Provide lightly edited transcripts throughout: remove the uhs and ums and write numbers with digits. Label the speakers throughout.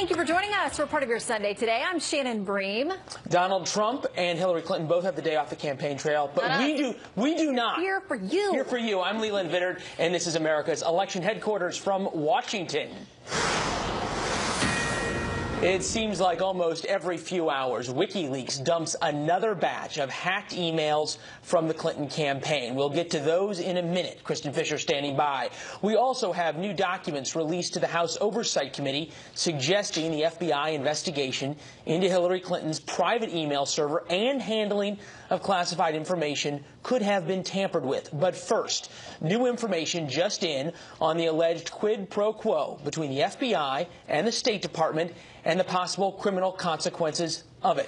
Speaker 1: Thank you for joining us for part of your Sunday today. I'm Shannon Bream.
Speaker 2: Donald Trump and Hillary Clinton both have the day off the campaign trail, but we do not.
Speaker 1: Here for you.
Speaker 2: Here for you. I'm Leland Vittert, and this is America's election headquarters from Washington. It seems like almost every few hours, Wikileaks dumps another batch of hacked emails from the Clinton campaign. We'll get to those in a minute. Kristen Fisher standing by. We also have new documents released to the House Oversight Committee suggesting the FBI investigation into Hillary Clinton's private email server and handling of classified information could have been tampered with. But first, new information just in on the alleged quid pro quo between the FBI and the State Department and the possible criminal consequences of it.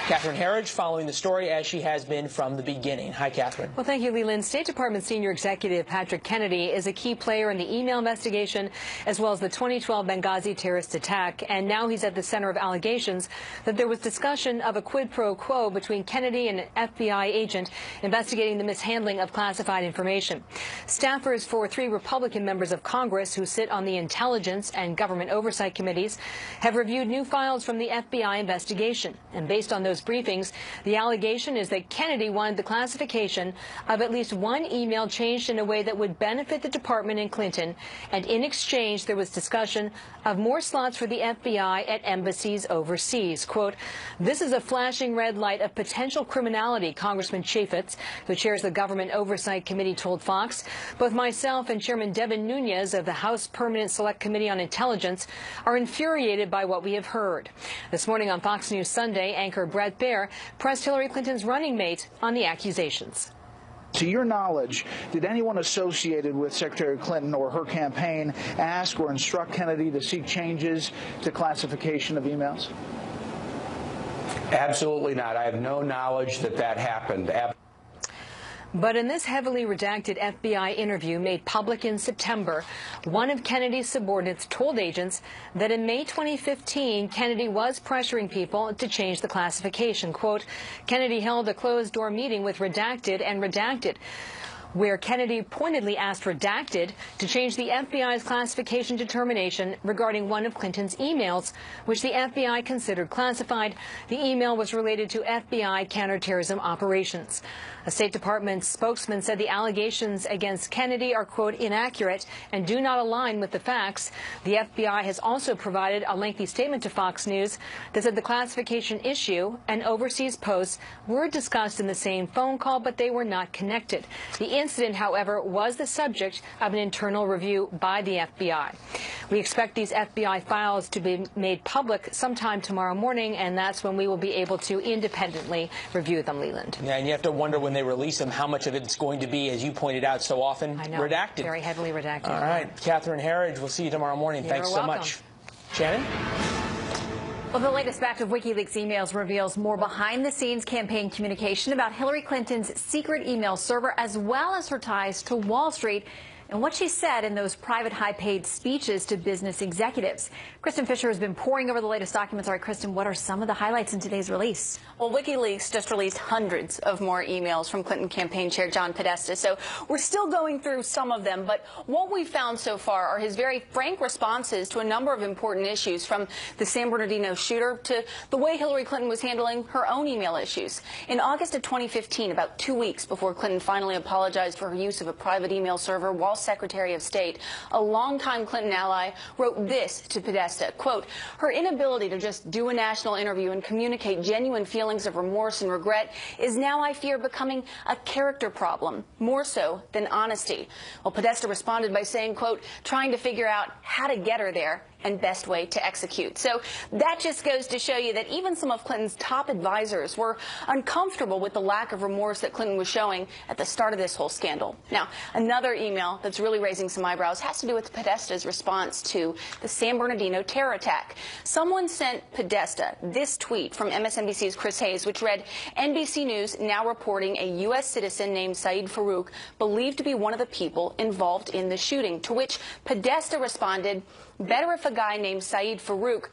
Speaker 2: Catherine Herridge following the story as she has been from the beginning. Hi, Catherine.
Speaker 3: Well, thank you, Leland. State Department Senior Executive Patrick Kennedy is a key player in the email investigation as well as the 2012 Benghazi terrorist attack. And now he's at the center of allegations that there was discussion of a quid pro quo between Kennedy and an FBI agent investigating the mishandling of classified information. Staffers for 3 Republican members of Congress who sit on the Intelligence and Government Oversight Committees have reviewed new files from the FBI investigation. And based on those briefings, the allegation is that Kennedy wanted the classification of at least one email changed in a way that would benefit the department and Clinton. And in exchange, there was discussion of more slots for the FBI at embassies overseas. Quote, "This is a flashing red light of potential criminality," Congressman Chaffetz, who chairs the Government Oversight Committee, told Fox. "Both myself and Chairman Devin Nunes of the House Permanent Select Committee on Intelligence are infuriated by what we have heard." This morning on Fox News Sunday, anchor Brett Baer pressed Hillary Clinton's running mate on the accusations.
Speaker 4: To your knowledge, did anyone associated with Secretary Clinton or her campaign ask or instruct Kennedy to seek changes to classification of emails?
Speaker 5: Absolutely not. I have no knowledge that that happened.
Speaker 3: But in this heavily redacted FBI interview made public in September, one of Kennedy's subordinates told agents that in May 2015, Kennedy was pressuring people to change the classification. Quote, "Kennedy held a closed-door meeting with Redacted and Redacted, where Kennedy pointedly asked Redacted to change the FBI's classification determination regarding one of Clinton's emails, which the FBI considered classified. The email was related to FBI counterterrorism operations." A State Department spokesman said the allegations against Kennedy are, quote, "inaccurate and do not align with the facts." The FBI has also provided a lengthy statement to Fox News that said the classification issue and overseas posts were discussed in the same phone call, but they were not connected. The incident, however, was the subject of an internal review by the FBI. We expect these FBI files to be made public sometime tomorrow morning, and that's when we will be able to independently review them, Leland.
Speaker 2: Yeah, and you have to wonder when they release them how much of it's going to be, as you pointed out so often,
Speaker 3: I know,
Speaker 2: redacted. Very
Speaker 3: heavily redacted.
Speaker 2: All right. Catherine Herridge, we'll see you tomorrow morning. Thanks so much. Shannon?
Speaker 1: Well, the latest batch of Wikileaks emails reveals more behind-the-scenes campaign communication about Hillary Clinton's secret email server, as well as her ties to Wall Street and what she said in those private high-paid speeches to business executives. Kristen Fisher has been poring over the latest documents. All right, Kristen, what are some of the highlights in today's release?
Speaker 6: Well, WikiLeaks just released hundreds of more emails from Clinton campaign chair John Podesta, so we're still going through some of them, but what we've found so far are his very frank responses to a number of important issues, from the San Bernardino shooter to the way Hillary Clinton was handling her own email issues. In August of 2015, about 2 weeks before Clinton finally apologized for her use of a private email server while Secretary of State, a longtime Clinton ally wrote this to Podesta, quote, "Her inability to just do a national interview and communicate genuine feelings of remorse and regret is now, I fear, becoming a character problem, more so than honesty." Well, Podesta responded by saying, quote, "Trying to figure out how to get her there and best way to execute." So that just goes to show you that even some of Clinton's top advisors were uncomfortable with the lack of remorse that Clinton was showing at the start of this whole scandal. Now, another email that's really raising some eyebrows has to do with Podesta's response to the San Bernardino terror attack. Someone sent Podesta this tweet from MSNBC's Chris Hayes, which read, "NBC News now reporting a U.S. citizen named Saeed Farouk believed to be one of the people involved in the shooting," to which Podesta responded, "Better if a guy named Saeed Farouk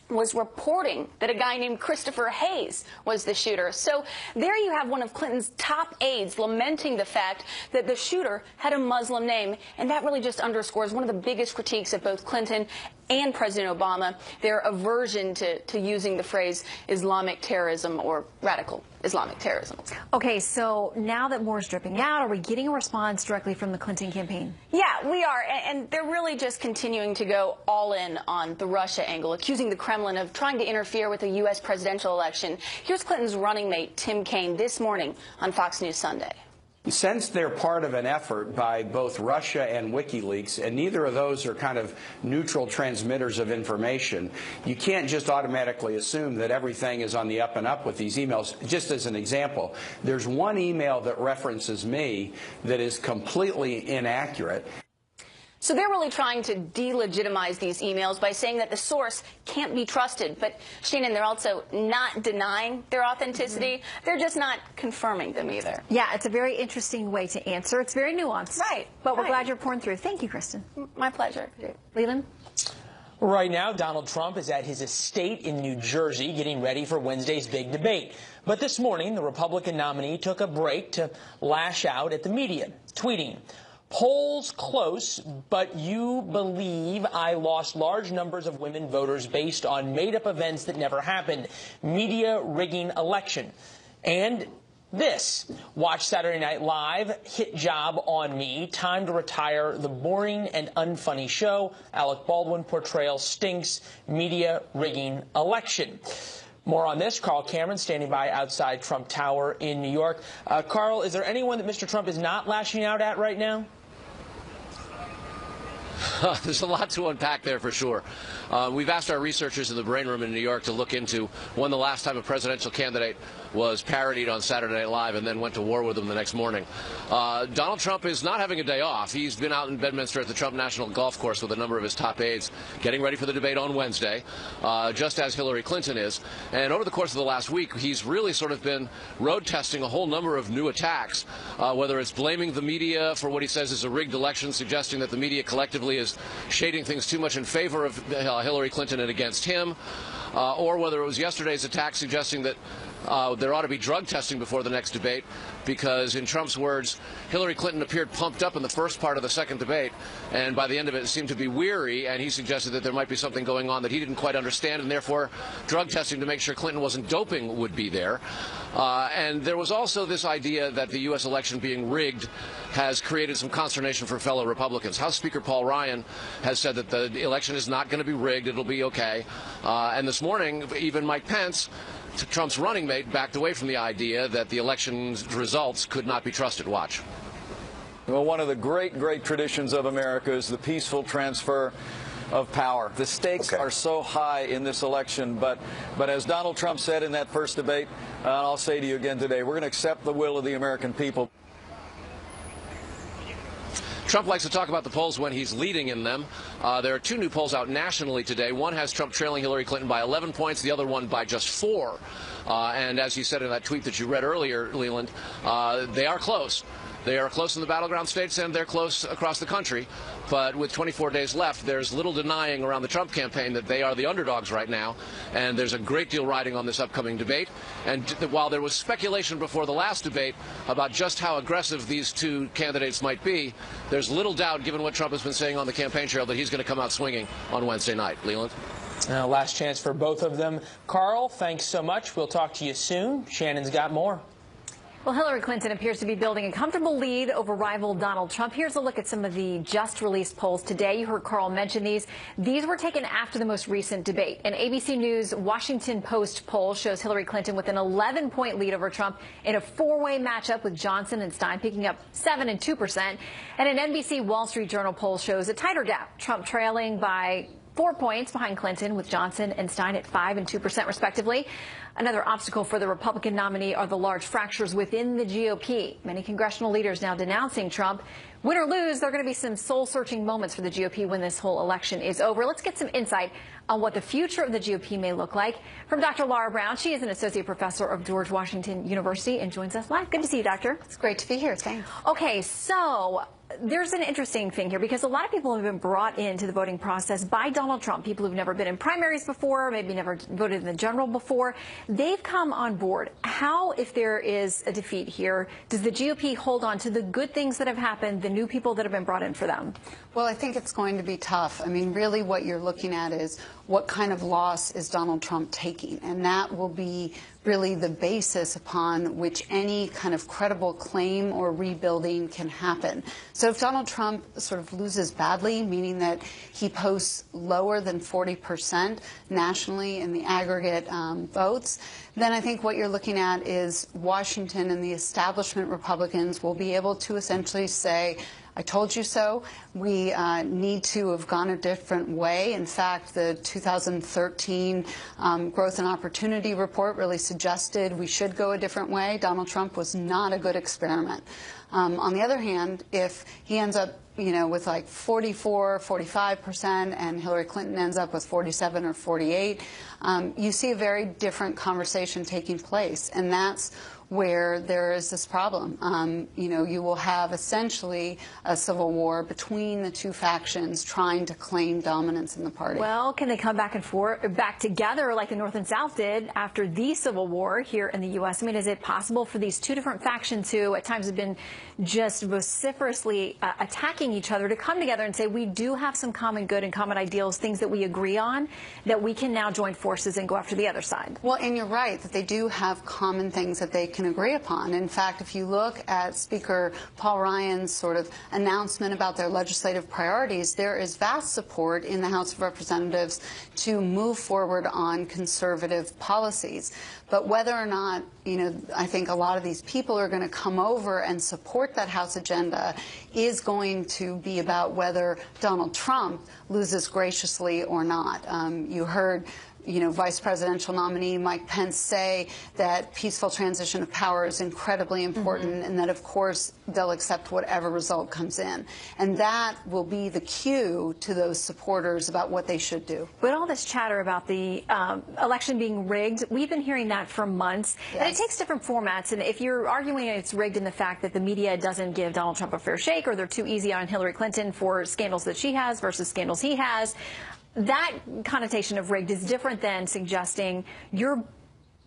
Speaker 6: was reporting that a guy named Christopher Hayes was the shooter." So there you have one of Clinton's top aides lamenting the fact that the shooter had a Muslim name, and that really just underscores one of the biggest critiques of both Clinton and President Obama their aversion to using the phrase Islamic terrorism or radical Islamic terrorism.
Speaker 1: Okay, so now that more is dripping out, are we getting a response directly from the Clinton campaign?
Speaker 6: Yeah, we are, and they're really just continuing to go all in on the Russia angle, accusing the Kremlin of trying to interfere with the U.S. presidential election. Here's Clinton's running mate, Tim Kaine, this morning on Fox News Sunday.
Speaker 5: Since they're part of an effort by both Russia and Wikileaks, and neither of those are kind of neutral transmitters of information, you can't just automatically assume that everything is on the up and up with these emails. Just as an example, there's one email that references me that is completely inaccurate.
Speaker 6: So they're really trying to delegitimize these emails by saying that the source can't be trusted. But, Shannon, they're also not denying their authenticity. They're just not confirming them either.
Speaker 1: Yeah, it's a very interesting way to answer. It's very nuanced.
Speaker 6: Right.
Speaker 1: But we're glad you're pouring through. Thank you, Kristen.
Speaker 6: My pleasure.
Speaker 1: Leland?
Speaker 2: Right now, Donald Trump is at his estate in New Jersey getting ready for Wednesday's big debate. But this morning, the Republican nominee took a break to lash out at the media, tweeting, "Polls close, but you believe I lost large numbers of women voters based on made-up events that never happened. Media rigging election." And this, watch Saturday Night Live, hit job on me, time to retire the boring and unfunny show. Alec Baldwin portrayal stinks, media rigging election. More on this, Carl Cameron standing by outside Trump Tower in New York. Carl, is there anyone that Mr. Trump is not lashing out at right now?
Speaker 7: There's a lot to unpack there for sure. We've asked our researchers in the Brain Room in New York to look into when the last time a presidential candidate was parodied on Saturday Night Live and then went to war with them the next morning. Donald Trump is not having a day off. He's been out in Bedminster at the Trump National Golf Course with a number of his top aides getting ready for the debate on Wednesday, just as Hillary Clinton is. And over the course of the last week, he's really sort of been road testing a whole number of new attacks, whether it's blaming the media for what he says is a rigged election, suggesting that the media collectively is shading things too much in favor of Hillary Clinton and against him, or whether it was yesterday's attack suggesting that there ought to be drug testing before the next debate, because in Trump's words, Hillary Clinton appeared pumped up in the first part of the second debate, and by the end of it seemed to be weary, and he suggested that there might be something going on that he didn't quite understand, and therefore drug testing to make sure Clinton wasn't doping would be there. And there was also this idea that the U.S. election being rigged has created some consternation for fellow Republicans. House Speaker Paul Ryan has said that the election is not going to be rigged, it'll be okay. And this morning, even Mike Pence, Trump's running mate, backed away from the idea that the election's results could not be trusted. Watch.
Speaker 8: Well, one of the great traditions of America is the peaceful transfer of power. The stakes are so high in this election, but as Donald Trump said in that first debate, and I'll say to you again today, we're going to accept the will of the American people.
Speaker 7: Trump likes to talk about the polls when he's leading in them. There are two new polls out nationally today. One has Trump trailing Hillary Clinton by 11 points, the other one by just 4. And as you said in that tweet that you read earlier, Leland, they are close. They are close in the battleground states, and they're close across the country. But with 24 days left, there's little denying around the Trump campaign that they are the underdogs right now. And there's a great deal riding on this upcoming debate. And while there was speculation before the last debate about just how aggressive these two candidates might be, there's little doubt, given what Trump has been saying on the campaign trail, that he's going to come out swinging on Wednesday night. Leland?
Speaker 2: Last chance for both of them. Carl, thanks so much. We'll talk to you soon. Shannon's got more.
Speaker 1: Well, Hillary Clinton appears to be building a comfortable lead over rival Donald Trump. Here's a look at some of the just released polls today. You heard Carl mention these. These were taken after the most recent debate. An ABC News Washington Post poll shows Hillary Clinton with an 11-point lead over Trump in a four-way matchup with Johnson and Stein, picking up 7% and 2%. And an NBC Wall Street Journal poll shows a tighter gap, Trump trailing by 4 points behind Clinton, with Johnson and Stein at 5% and 2% respectively. Another obstacle for the Republican nominee are the large fractures within the GOP. Many congressional leaders now denouncing Trump. Win or lose, there are going to be some soul-searching moments for the GOP when this whole election is over. Let's get some insight on what the future of the GOP may look like from Dr. Laura Brown. She is an associate professor of George Washington University and joins us live. Good to see you, Doctor.
Speaker 9: It's great to be here. Thanks.
Speaker 1: Okay, so there's an interesting thing here, because a lot of people have been brought into the voting process by Donald Trump, people who've never been in primaries before, maybe never voted in the general before. they've come on board. How, if there is a defeat here, does the GOP hold on to the good things that have happened, the new people that have been brought in for them?
Speaker 9: Well, I think it's going to be tough. I mean, really what you're looking at is what kind of loss is Donald Trump taking? And that will be really the basis upon which any kind of credible claim or rebuilding can happen. So if Donald Trump sort of loses badly, meaning that he posts lower than 40% nationally in the aggregate votes, then I think what you're looking at is Washington and the establishment Republicans will be able to essentially say, I told you so. We need to have gone a different way. In fact, the 2013 Growth and Opportunity Report really suggested we should go a different way. Donald Trump was not a good experiment. On the other hand, if he ends up with like 44, 45%, and Hillary Clinton ends up with 47 or 48, you see a very different conversation taking place. And that's where there is this problem. You will have essentially a civil war between the two factions trying to claim dominance in the party.
Speaker 1: Well, can they come back and forth, back together like the North and South did after the Civil War here in the U.S.? I mean, is it possible for these two different factions who at times have been just vociferously attacking each other to come together and say, we do have some common good and common ideals, things that we agree on, that we can now join forces and go after the other side?
Speaker 9: Well, and you're right that they do have common things that they can agree upon. In fact, if you look at Speaker Paul Ryan's sort of announcement about their legislative priorities, there is vast support in the House of Representatives to move forward on conservative policies. But whether or not, I think a lot of these people are going to come over and support that House agenda is going to be about whether Donald Trump loses graciously or not. You heard Vice Presidential nominee Mike Pence say that peaceful transition of power is incredibly important, and that, of course, they'll accept whatever result comes in. And that will be the cue to those supporters about what they should do.
Speaker 1: But all this chatter about the election being rigged, we've been hearing that for months. Yes. And it takes different formats. And if you're arguing it's rigged in the fact that the media doesn't give Donald Trump a fair shake, or they're too easy on Hillary Clinton for scandals that she has versus scandals he has, that connotation of rigged is different than suggesting your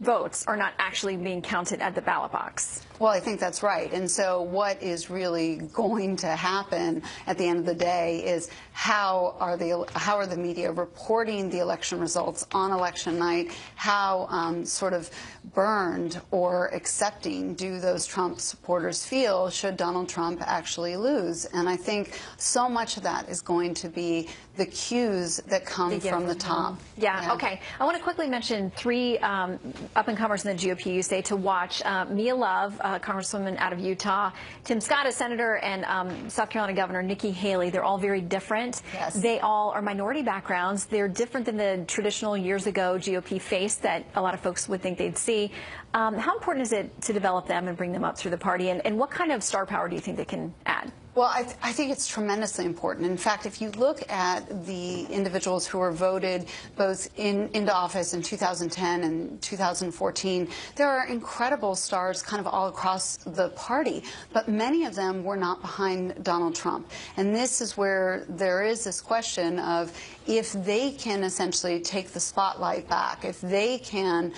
Speaker 1: votes are not actually being counted at the ballot box.
Speaker 9: Well, I think that's right. And so what is really going to happen at the end of the day is how are the media reporting the election results on election night? How sort of burned or accepting do those Trump supporters feel should Donald Trump actually lose? And I think so much of that is going to be the cues that come from the top.
Speaker 1: Yeah, okay. I want to quickly mention three up-and-comers in the GOP you say to watch. Mia Love, Congresswoman out of Utah, Tim Scott, a senator, and South Carolina Governor Nikki Haley. They're all very different.
Speaker 9: Yes.
Speaker 1: They all are minority backgrounds. They're different than the traditional years ago GOP face that a lot of folks would think they'd see. How important is it to develop them and bring them up through the party? And what kind of star power do you think they can add?
Speaker 9: Well, I think it's tremendously important. In fact, if you look at the individuals who were voted both into office in 2010 and 2014, there are incredible stars kind of all across the party, but many of them were not behind Donald Trump. And this is where there is this question of if they can essentially take the spotlight back, if they can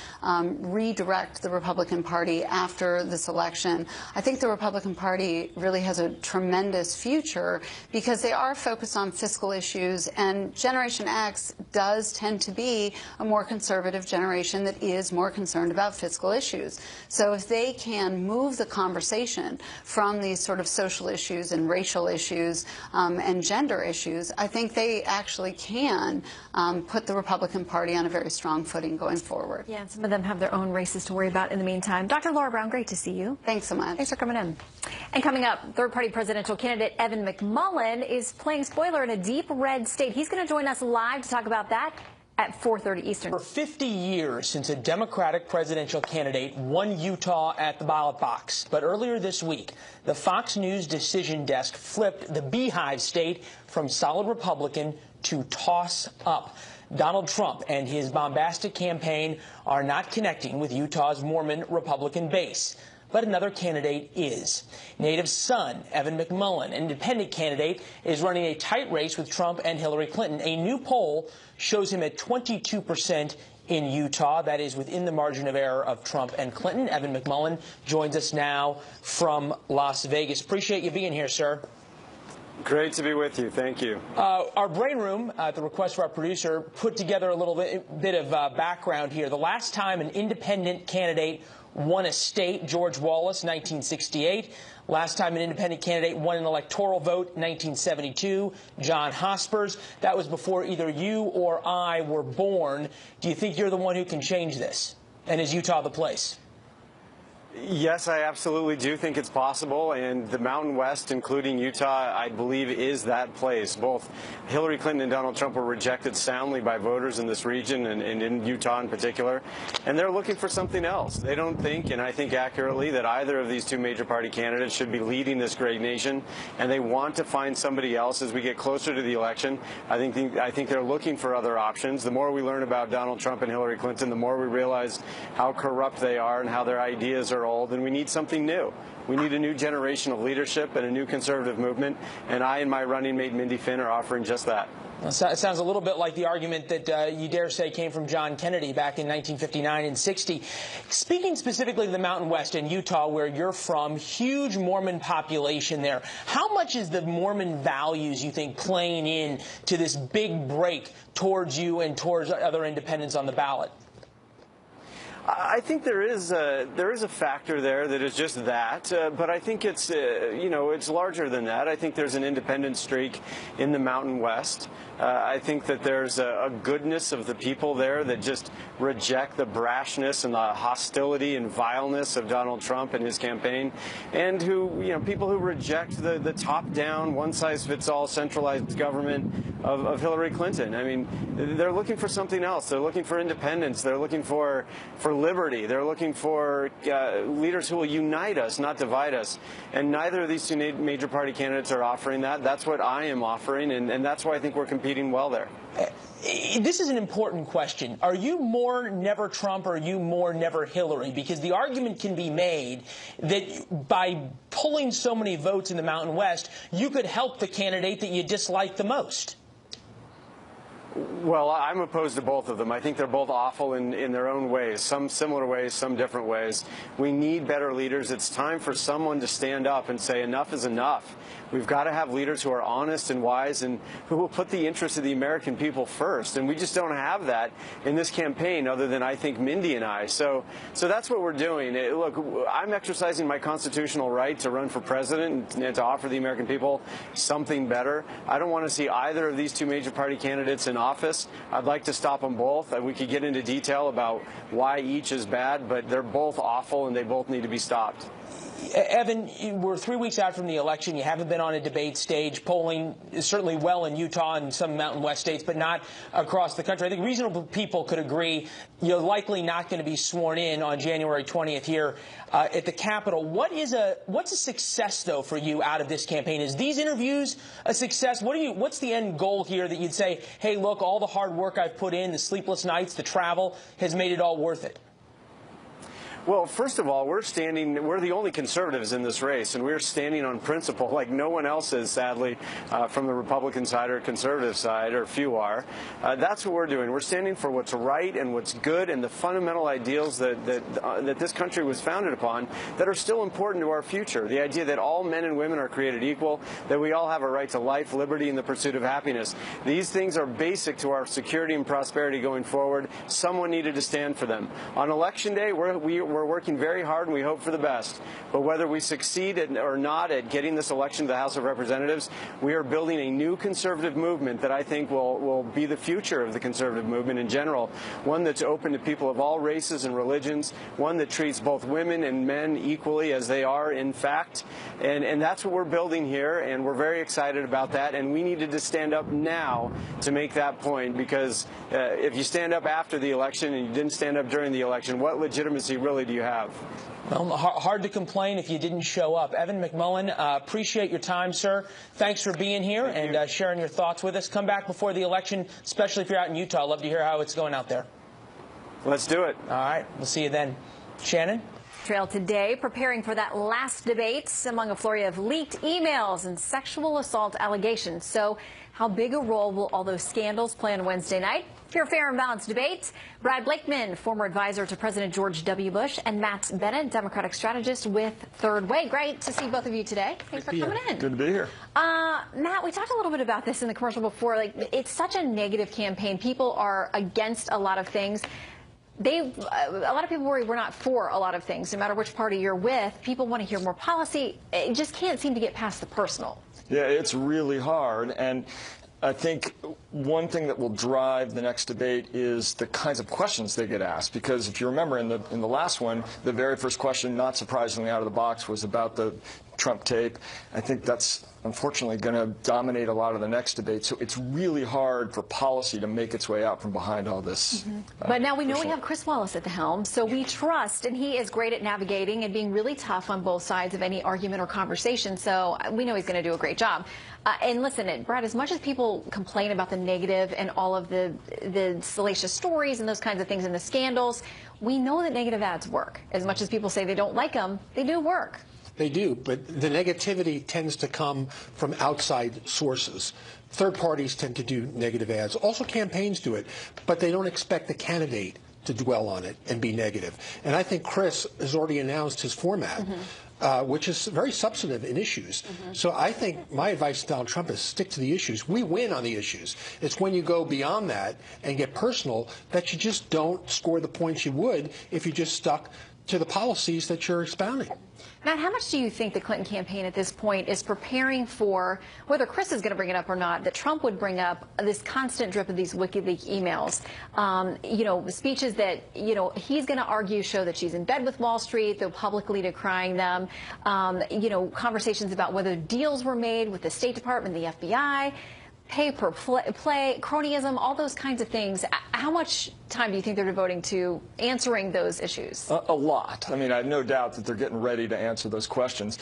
Speaker 9: redirect the Republican Party after this election, I think the Republican Party really has a tremendous future because they are focused on fiscal issues, and Generation X does tend to be a more conservative generation that is more concerned about fiscal issues. So if they can move the conversation from these sort of social issues and racial issues and gender issues, I think they actually can put the Republican Party on a very strong footing going forward.
Speaker 1: Yeah, and some of them have their own races to worry about in the meantime. Dr. Laura Brown, great to see you.
Speaker 9: Thanks so much.
Speaker 1: Thanks for coming in. And coming up, third-party presidential candidate Evan McMullin is playing spoiler in a deep red state. He's going to join us live to talk about that at 4:30 Eastern.
Speaker 2: For 50 years since a Democratic presidential candidate won Utah at the ballot box. But earlier this week, the Fox News decision desk flipped the Beehive state from solid Republican to toss up. Donald Trump and his bombastic campaign are not connecting with Utah's Mormon Republican base. But another candidate is. Native's son, Evan McMullin, an independent candidate, is running a tight race with Trump and Hillary Clinton. A new poll shows him at 22% in Utah. That is within the margin of error of Trump and Clinton. Evan McMullin joins us now from Las Vegas. Appreciate you being here, sir.
Speaker 10: Great to be with you. Thank you.
Speaker 2: Our brain room, at the request of our producer, put together a little bit of background here. The last time an independent candidate won a state, George Wallace, 1968. Last time an independent candidate won an electoral vote, 1972, John Hospers. That was before either you or I were born. Do you think you're the one who can change this? And is Utah the place?
Speaker 10: Yes, I absolutely do think it's possible, and the Mountain West, including Utah, I believe is that place. Both Hillary Clinton and Donald Trump were rejected soundly by voters in this region and in Utah in particular, and they're looking for something else. They don't think, and I think accurately, that either of these two major party candidates should be leading this great nation, and they want to find somebody else as we get closer to the election. I think they're looking for other options. The more we learn about Donald Trump and Hillary Clinton, the more we realize how corrupt they are and how their ideas are old, and we need something new. We need a new generation of leadership and a new conservative movement, and I and my running mate Mindy Finn are offering just that.
Speaker 2: It sounds a little bit like the argument that you dare say came from John Kennedy back in 1959 and 60. Speaking specifically of the Mountain West and Utah, where you're from, huge Mormon population there. How much is the Mormon values, you think, playing in to this big break towards you and towards other independents on the ballot?
Speaker 10: I think there is a factor there that is just that, but I think it's it's larger than that. I think there's an independent streak in the Mountain West. I think that there's a goodness of the people there that just reject the brashness and the hostility and vileness of Donald Trump and his campaign, and people who reject the top-down, one-size-fits-all centralized government of Hillary Clinton. I mean, they're looking for something else. They're looking for independence. They're looking for liberty. They're looking for leaders who will unite us, not divide us. And neither of these two major party candidates are offering that. That's what I am offering, and that's why I think we're competing well there.
Speaker 2: This is an important question. Are you more never Trump or are you more never Hillary? Because the argument can be made that by pulling so many votes in the Mountain West, you could help the candidate that you dislike the most.
Speaker 10: Well, I'm opposed to both of them. I think they're both awful in their own ways, some similar ways, some different ways. We need better leaders. It's time for someone to stand up and say enough is enough. We've got to have leaders who are honest and wise and who will put the interests of the American people first. And we just don't have that in this campaign other than, I think, Mindy and I. So that's what we're doing. Look, I'm exercising my constitutional right to run for president and to offer the American people something better. I don't want to see either of these two major party candidates in office. I'd like to stop them both. We could get into detail about why each is bad, but they're both awful and they both need to be stopped.
Speaker 2: Evan, we're 3 weeks out from the election. You haven't been on a debate stage. Polling is certainly well in Utah and some Mountain West states, but not across the country. I think reasonable people could agree you're likely not going to be sworn in on January 20th here at the Capitol. What's a success, though, for you out of this campaign? Is these interviews a success? What's the end goal here that you'd say, hey, look, all the hard work I've put in, the sleepless nights, the travel, has made it all worth it?
Speaker 10: Well, first of all, we're the only conservatives in this race, and we're standing on principle like no one else is, sadly, from the Republican side or conservative side, or few are. That's what we're doing. We're standing for what's right and what's good and the fundamental ideals that this country was founded upon that are still important to our future. The idea that all men and women are created equal, that we all have a right to life, liberty, and the pursuit of happiness. These things are basic to our security and prosperity going forward. Someone needed to stand for them. On Election Day, we're working very hard, and we hope for the best. But whether we succeed or not at getting this election to the House of Representatives, we are building a new conservative movement that I think will be the future of the conservative movement in general, one that's open to people of all races and religions, one that treats both women and men equally as they are, in fact. And that's what we're building here, and we're very excited about that. And we needed to stand up now to make that point, because if you stand up after the election and you didn't stand up during the election, what legitimacy really do you have?
Speaker 2: Well, hard to complain if you didn't show up. Evan McMullin, appreciate your time, sir. Thanks for being here and sharing your thoughts with us. Come back before the election, especially if you're out in Utah. I'd love to hear how it's going out there.
Speaker 10: Let's do it.
Speaker 2: All right. We'll see you then. Shannon?
Speaker 1: Trail today, preparing for that last debate among a flurry of leaked emails and sexual assault allegations. So how big a role will all those scandals play on Wednesday night? For your fair and balanced debate, Brad Blakeman, former advisor to President George W. Bush, and Matt Bennett, Democratic strategist with Third Way. Great to see both of you today. Thanks for coming in.
Speaker 11: Good to be here.
Speaker 1: Matt, we talked a little bit about this in the commercial before. Like, it's such a negative campaign. People are against a lot of things. A lot of people worry we're not for a lot of things, no matter which party you're with. People want to hear more policy. It just can't seem to get past the personal.
Speaker 11: Yeah, it's really hard. And I think one thing that will drive the next debate is the kinds of questions they get asked. Because if you remember in the last one, the very first question, not surprisingly out of the box, was about the Trump tape. I think that's unfortunately going to dominate a lot of the next debate. So it's really hard for policy to make its way out from behind all this.
Speaker 1: But now we know we have Chris Wallace at the helm, so we trust, and he is great at navigating and being really tough on both sides of any argument or conversation. So we know he's going to do a great job. And listen, Brad, as much as people complain about the negative and all of the salacious stories and those kinds of things and the scandals, we know that negative ads work. As much as people say they don't like them, they do work.
Speaker 12: They do, but the negativity tends to come from outside sources. Third parties tend to do negative ads. Also, campaigns do it, but they don't expect the candidate to dwell on it and be negative. And I think Chris has already announced his format, which is very substantive in issues. So I think my advice to Donald Trump is stick to the issues. We win on the issues. It's when you go beyond that and get personal that you just don't score the points you would if you just stuck to the policies that you're expounding.
Speaker 1: Matt, how much do you think the Clinton campaign at this point is preparing for, whether Chris is going to bring it up or not, that Trump would bring up this constant drip of these WikiLeaks emails? Speeches that, he's going to argue show that she's in bed with Wall Street, though publicly decrying them. Conversations about whether deals were made with the State Department, the FBI. Pay per play, cronyism, all those kinds of things. How much time do you think they're devoting to answering those issues?
Speaker 11: A lot. I mean, I have no doubt that they're getting ready to answer those questions.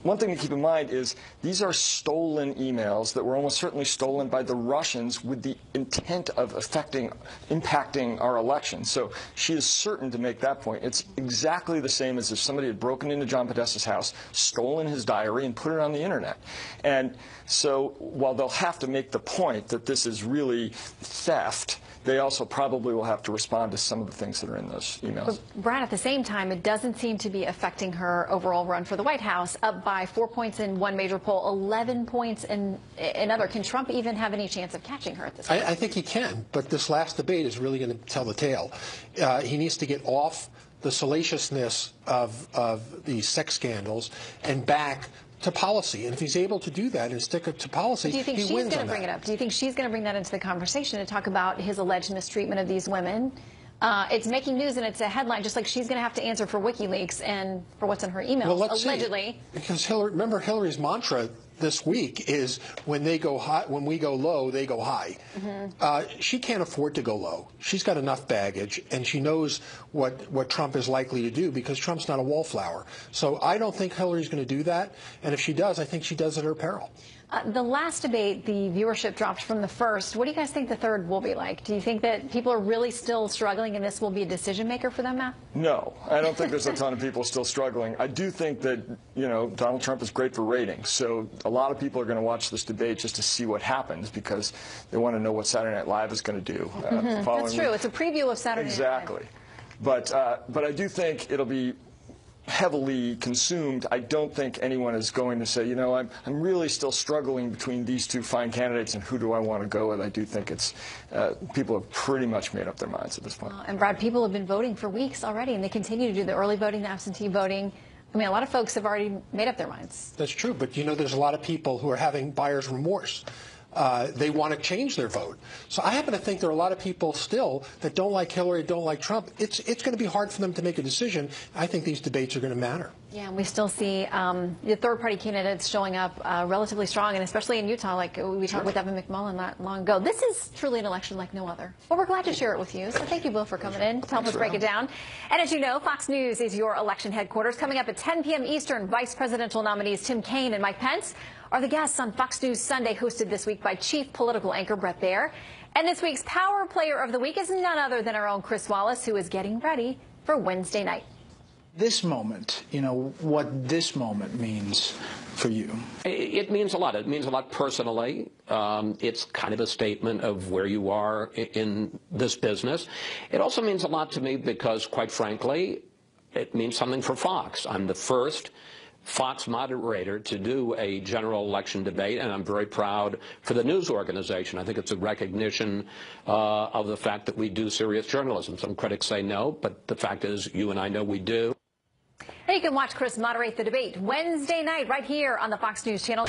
Speaker 11: One thing to keep in mind is these are stolen emails that were almost certainly stolen by the Russians with the intent of impacting our election. So she is certain to make that point. It's exactly the same as if somebody had broken into John Podesta's house, stolen his diary, and put it on the internet. And so while they'll have to make the point that this is really theft, they also probably will have to respond to some of the things that are in those emails.
Speaker 1: But Brad, at the same time, it doesn't seem to be affecting her overall run for the White House, up by 4 points in one major poll, 11 points in another. Can Trump even have any chance of catching her at this point?
Speaker 12: I think he can, but this last debate is really going to tell the tale. He needs to get off the salaciousness of these sex scandals and back to policy. And if he's able to do that and stick to policy,
Speaker 1: do you think
Speaker 12: he
Speaker 1: she's
Speaker 12: wins
Speaker 1: going to bring it up? Do you think she's going to bring that into the conversation to talk about his alleged mistreatment of these women? It's making news and it's a headline, just like she's going to have to answer for WikiLeaks and for what's in her emails,
Speaker 12: well, let's
Speaker 1: allegedly.
Speaker 12: See. Because remember Hillary's mantra this week is when they go high, when we go low, they go high. She can't afford to go low. She's got enough baggage, and she knows what Trump is likely to do because Trump's not a wallflower. So I don't think Hillary's going to do that, and if she does, I think she does at her peril.
Speaker 1: The last debate, the viewership dropped from the first. What do you guys think the third will be like? Do you think that people are really still struggling and this will be a decision maker for them, Matt?
Speaker 11: No, I don't think there's a ton of people still struggling. I do think that, Donald Trump is great for ratings. So a lot of people are going to watch this debate just to see what happens because they want to know what Saturday Night Live is going to do.
Speaker 1: That's true. It's a preview of Saturday Night Live.
Speaker 11: Exactly. But I do think it'll be heavily consumed. I don't think anyone is going to say, I'm really still struggling between these two fine candidates and who do I want to go with. I do think it's people have pretty much made up their minds at this point.
Speaker 1: And Brad, people have been voting for weeks already, and they continue to do the early voting, the absentee voting. I mean, a lot of folks have already made up their minds.
Speaker 12: That's true, but there's a lot of people who are having buyer's remorse. They want to change their vote. So I happen to think there are a lot of people still that don't like Hillary, don't like Trump. It's going to be hard for them to make a decision. I think these debates are going to matter.
Speaker 1: Yeah, and we still see the third-party candidates showing up relatively strong, and especially in Utah, like we talked with Evan McMullin not long ago. This is truly an election like no other. Well, we're glad to share it with you, so thank you both for coming in to help us break it down. And as you know, Fox News is your election headquarters. Coming up at 10 p.m. Eastern, vice presidential nominees Tim Kaine and Mike Pence are the guests on Fox News Sunday, hosted this week by chief political anchor Bret Baier. And this week's Power Player of the Week is none other than our own Chris Wallace, who is getting ready for Wednesday night.
Speaker 4: This moment, what this moment means for you.
Speaker 13: It means a lot. It means a lot personally. It's kind of a statement of where you are in this business. It also means a lot to me because, quite frankly, it means something for Fox. I'm the first Fox moderator to do a general election debate, and I'm very proud for the news organization. I think it's a recognition of the fact that we do serious journalism. Some critics say no, but the fact is you and I know we do.
Speaker 1: And you can watch Chris moderate the debate Wednesday night right here on the Fox News Channel.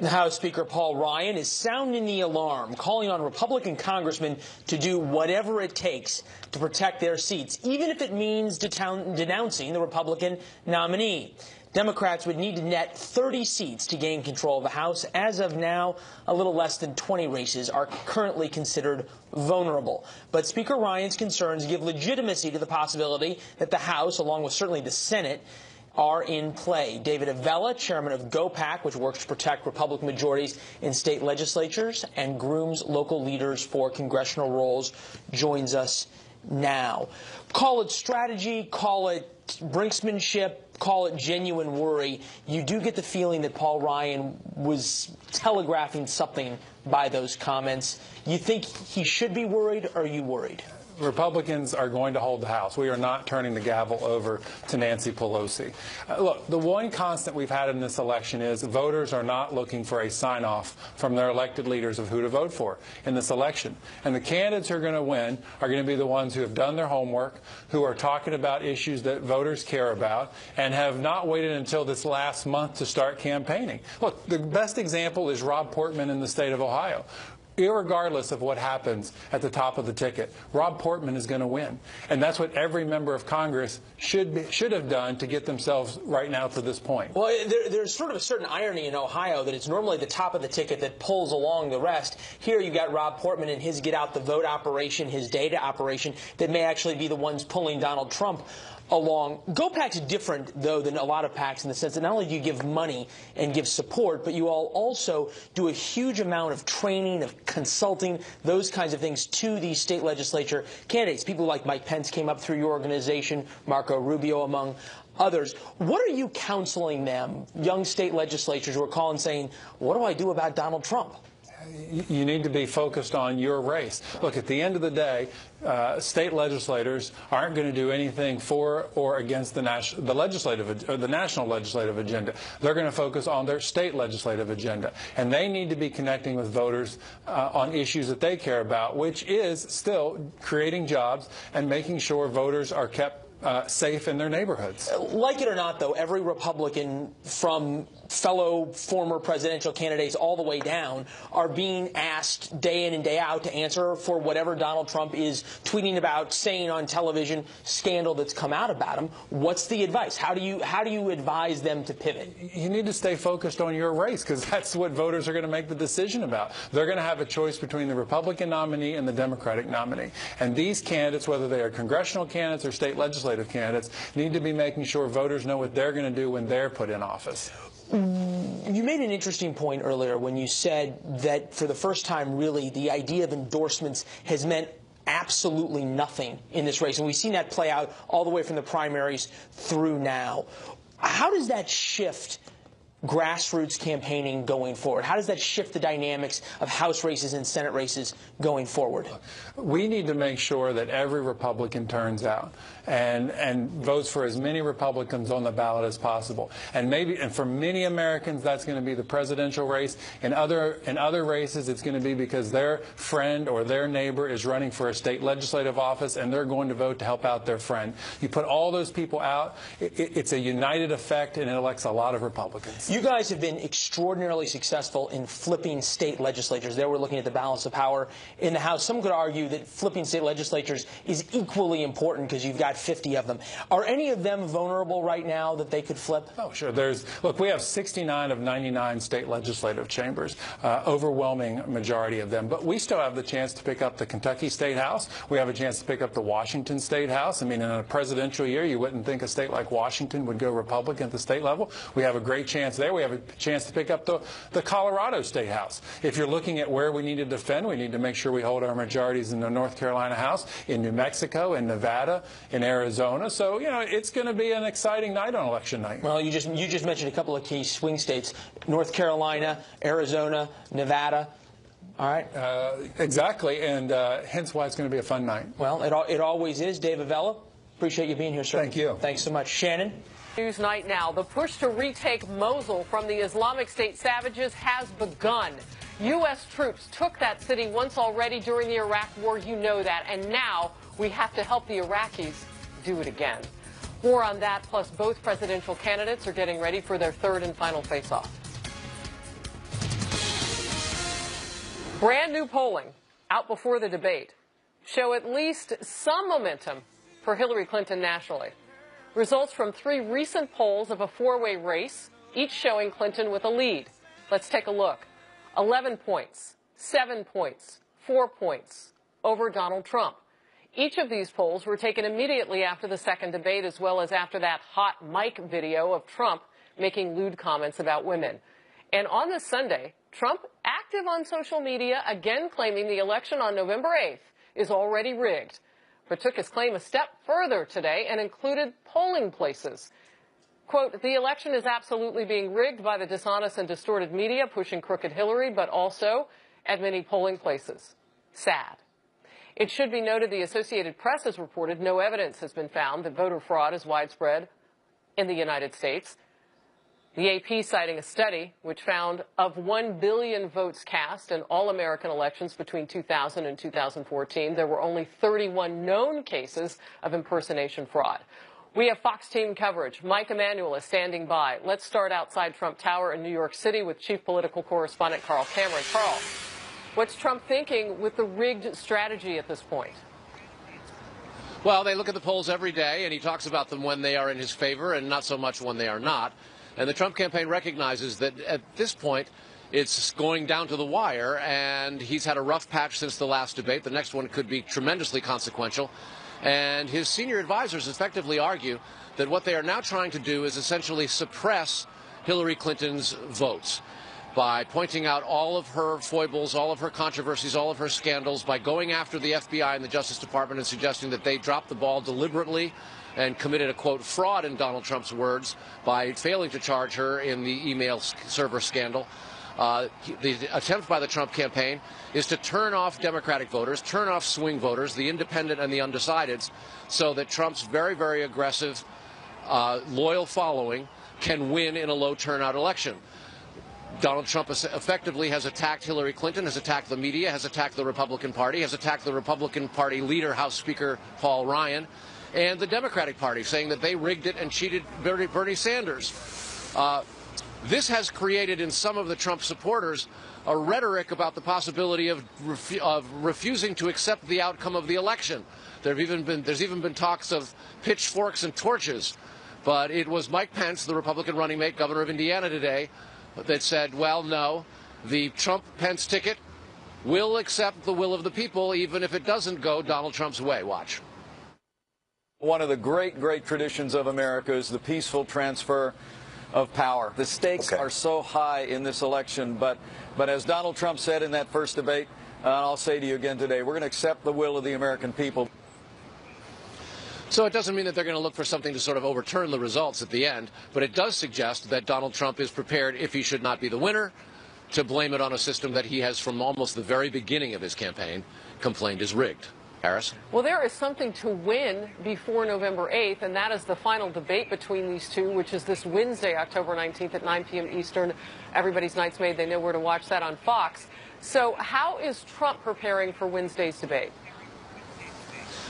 Speaker 2: House Speaker Paul Ryan is sounding the alarm, calling on Republican congressmen to do whatever it takes to protect their seats, even if it means denouncing the Republican nominee. Democrats would need to net 30 seats to gain control of the House. As of now, a little less than 20 races are currently considered vulnerable. But Speaker Ryan's concerns give legitimacy to the possibility that the House, along with certainly the Senate, are in play. David Avella, chairman of GOPAC, which works to protect Republican majorities in state legislatures and grooms local leaders for congressional roles, joins us now. Call it strategy, call it brinksmanship, call it genuine worry. You do get the feeling that Paul Ryan was telegraphing something by those comments. You think he should be worried, or are you worried?
Speaker 14: Republicans are going to hold the House. We are not turning the gavel over to Nancy Pelosi. Look, the one constant we've had in this election is voters are not looking for a sign-off from their elected leaders of who to vote for in this election. And the candidates who are going to win are going to be the ones who have done their homework, who are talking about issues that voters care about, and have not waited until this last month to start campaigning. Look, the best example is Rob Portman in the state of Ohio. Irregardless of what happens at the top of the ticket, Rob Portman is going to win. And that's what every member of Congress should have done to get themselves right now to this point.
Speaker 2: Well, there's sort of a certain irony in Ohio that it's normally the top of the ticket that pulls along the rest. Here you got Rob Portman and his get-out-the-vote operation, his data operation, that may actually be the ones pulling Donald Trump along. GOPAC's different, though, than a lot of PACs in the sense that not only do you give money and give support, but you all also do a huge amount of training, of consulting, those kinds of things to these state legislature candidates. People like Mike Pence came up through your organization, Marco Rubio among others. What are you counseling them, young state legislatures who are calling saying, what do I do about Donald Trump?
Speaker 14: You need to be focused on your race. Look, at the end of the day, state legislators aren't going to do anything for or against the national legislative agenda. They're going to focus on their state legislative agenda, and they need to be connecting with voters on issues that they care about, which is still creating jobs and making sure voters are kept safe in their neighborhoods.
Speaker 2: Like it or not, though, every Republican, from fellow former presidential candidates all the way down, are being asked day in and day out to answer for whatever Donald Trump is tweeting about, saying on television, scandal that's come out about him. What's the advice? How do you advise them to pivot?
Speaker 14: You need to stay focused on your race, because that's what voters are going to make the decision about. They're going to have a choice between the Republican nominee and the Democratic nominee. And these candidates, whether they are congressional candidates or state legislative candidates, need to be making sure voters know what they're going to do when they're put in office.
Speaker 2: You made an interesting point earlier when you said that for the first time, really, the idea of endorsements has meant absolutely nothing in this race. And we've seen that play out all the way from the primaries through now. How does that shift grassroots campaigning going forward? How does that shift the dynamics of House races and Senate races going forward?
Speaker 14: We need to make sure that every Republican turns out and votes for as many Republicans on the ballot as possible. And for many Americans, that's going to be the presidential race. In other races, it's going to be because their friend or their neighbor is running for a state legislative office, and they're going to vote to help out their friend. You put all those people out, it's a united effect, and it elects a lot of Republicans.
Speaker 2: You guys have been extraordinarily successful in flipping state legislatures. There we're looking at the balance of power in the House. Some could argue that flipping state legislatures is equally important because you've got 50 of them. Are any of them vulnerable right now that they could flip?
Speaker 14: Oh, sure. Look, we have 69 of 99 state legislative chambers, overwhelming majority of them. But we still have the chance to pick up the Kentucky State House. We have a chance to pick up the Washington State House. I mean, in a presidential year, you wouldn't think a state like Washington would go Republican at the state level. We have a great chance there, we have a chance to pick up the Colorado State House. If you're looking at where we need to defend, we need to make sure we hold our majorities in the North Carolina House, in New Mexico, in Nevada, in Arizona. So, it's going to be an exciting night on election night.
Speaker 2: Well, you just mentioned a couple of key swing states: North Carolina, Arizona, Nevada. All right.
Speaker 14: Exactly, and hence why it's going to be a fun night.
Speaker 2: Well, it always is. Dave Avella, appreciate you being here, sir.
Speaker 14: Thank you.
Speaker 2: Thanks so much. Shannon?
Speaker 15: News night now. The push to retake Mosul from the Islamic State savages has begun. U.S. troops took that city once already during the Iraq War. You know that. And now we have to help the Iraqis do it again. More on that, plus both presidential candidates are getting ready for their third and final face-off. Brand new polling out before the debate show at least some momentum for Hillary Clinton nationally. Results from 3 recent polls of a 4-way race, each showing Clinton with a lead. Let's take a look. 11 points, 7 points, 4 points over Donald Trump. Each of these polls were taken immediately after the second debate, as well as after that hot mic video of Trump making lewd comments about women. And on this Sunday, Trump, active on social media, again claiming the election on November 8th is already rigged, but took his claim a step further today and included polling places. Quote, the election is absolutely being rigged by the dishonest and distorted media pushing crooked Hillary, but also at many polling places. Sad. It should be noted the Associated Press has reported no evidence has been found that voter fraud is widespread in the United States. The AP citing a study which found of 1 billion votes cast in all American elections between 2000 and 2014, there were only 31 known cases of impersonation fraud. We have Fox team coverage. Mike Emanuel is standing by. Let's start outside Trump Tower in New York City with chief political correspondent Carl Cameron. Carl, what's Trump thinking with the rigged strategy at this point?
Speaker 7: Well, they look at the polls every day, and he talks about them when they are in his favor and not so much when they are not. And the Trump campaign recognizes that at this point, it's going down to the wire, and he's had a rough patch since the last debate. The next one could be tremendously consequential. And his senior advisors effectively argue that what they are now trying to do is essentially suppress Hillary Clinton's votes by pointing out all of her foibles, all of her controversies, all of her scandals, by going after the FBI and the Justice Department and suggesting that they dropped the ball deliberately and committed a, quote, fraud in Donald Trump's words by failing to charge her in the email server scandal. The attempt by the Trump campaign is to turn off Democratic voters, turn off swing voters, the independent and the undecideds, so that Trump's very, very aggressive, loyal following can win in a low turnout election. Donald Trump effectively has attacked Hillary Clinton, has attacked the media, has attacked the Republican Party, has attacked the Republican Party leader, House Speaker Paul Ryan, and the Democratic Party, saying that they rigged it and cheated Bernie Sanders. This has created in some of the Trump supporters a rhetoric about the possibility of refusing to accept the outcome of the election. There's even been talks of pitchforks and torches. But it was Mike Pence, the Republican running mate, governor of Indiana today, that said, well, no, the Trump-Pence ticket will accept the will of the people, even if it doesn't go Donald Trump's way. Watch.
Speaker 8: One of the great, great traditions of America is the peaceful transfer of power. The stakes are so high in this election, but as Donald Trump said in that first debate, and I'll say to you again today, we're going to accept the will of the American people.
Speaker 7: So it doesn't mean that they're going to look for something to sort of overturn the results at the end, but it does suggest that Donald Trump is prepared, if he should not be the winner, to blame it on a system that he has from almost the very beginning of his campaign complained is rigged. Harris?
Speaker 15: Well, there is something to win before November 8th, and that is the final debate between these two, which is this Wednesday, October 19th at 9 p.m. Eastern. Everybody's night's made. They know where to watch that on Fox. So how is Trump preparing for Wednesday's debate?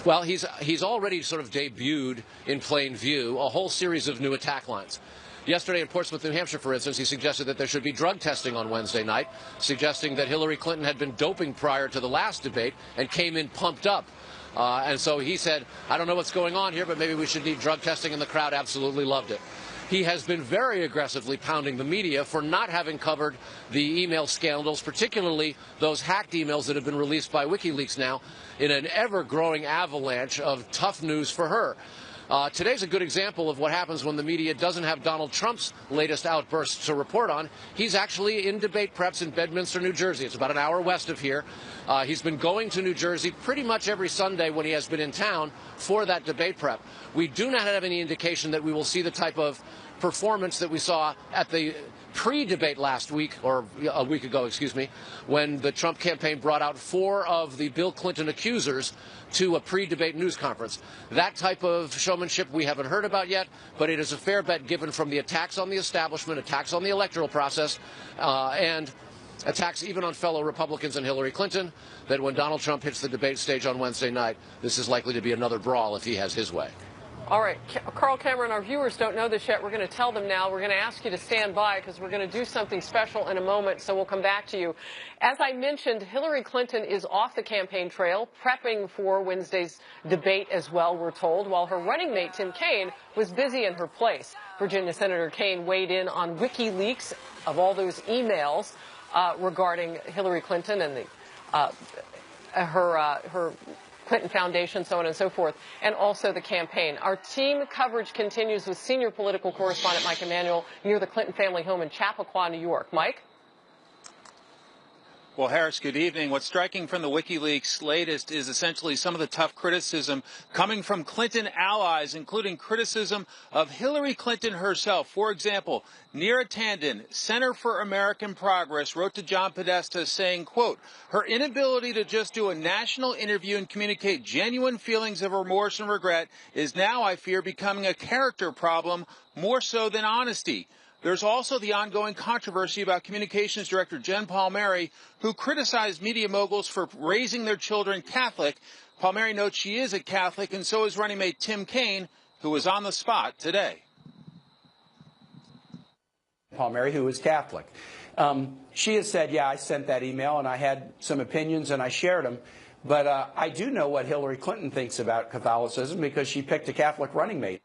Speaker 7: Well, he's already sort of debuted in plain view a whole series of new attack lines. Yesterday in Portsmouth, New Hampshire, for instance, he suggested that there should be drug testing on Wednesday night, suggesting that Hillary Clinton had been doping prior to the last debate and came in pumped up. And so he said, I don't know what's going on here, but maybe we should need drug testing, and the crowd absolutely loved it. He has been very aggressively pounding the media for not having covered the email scandals, particularly those hacked emails that have been released by Wikileaks now in an ever-growing avalanche of tough news for her. Today's a good example of what happens when the media doesn't have Donald Trump's latest outbursts to report on. He's actually in debate preps in Bedminster, New Jersey. It's about an hour west of here. He's been going to New Jersey pretty much every Sunday when he has been in town for that debate prep. We do not have any indication that we will see the type of performance that we saw at the pre-debate last week, or a week ago, excuse me, when the Trump campaign brought out 4 of the Bill Clinton accusers to a pre-debate news conference. That type of showmanship we haven't heard about yet, but it is a fair bet given from the attacks on the establishment, attacks on the electoral process, and attacks even on fellow Republicans and Hillary Clinton, that when Donald Trump hits the debate stage on Wednesday night, this is likely to be another brawl if he has his way.
Speaker 15: All right, Carl Cameron, our viewers don't know this yet. We're going to tell them now. We're going to ask you to stand by because we're going to do something special in a moment, so we'll come back to you. As I mentioned, Hillary Clinton is off the campaign trail, prepping for Wednesday's debate as well, we're told, while her running mate, Tim Kaine, was busy in her place. Virginia Senator Kaine weighed in on Wikileaks of all those emails regarding Hillary Clinton and her Clinton Foundation, so on and so forth, and also the campaign. Our team coverage continues with senior political correspondent Mike Emanuel near the Clinton family home in Chappaqua, New York. Mike?
Speaker 16: Well, Harris, good evening. What's striking from the WikiLeaks latest is essentially some of the tough criticism coming from Clinton allies, including criticism of Hillary Clinton herself. For example, Neera Tanden, Center for American Progress, wrote to John Podesta saying, quote, her inability to just do a national interview and communicate genuine feelings of remorse and regret is now, I fear, becoming a character problem more so than honesty. There's also the ongoing controversy about Communications Director Jen Palmieri, who criticized media moguls for raising their children Catholic. Palmieri notes she is a Catholic, and so is running mate Tim Kaine, who was on the spot today.
Speaker 5: Palmieri, who is Catholic. She has said, yeah, I sent that email, and I had some opinions, and I shared them. But I do know what Hillary Clinton thinks about Catholicism because she picked a Catholic running mate.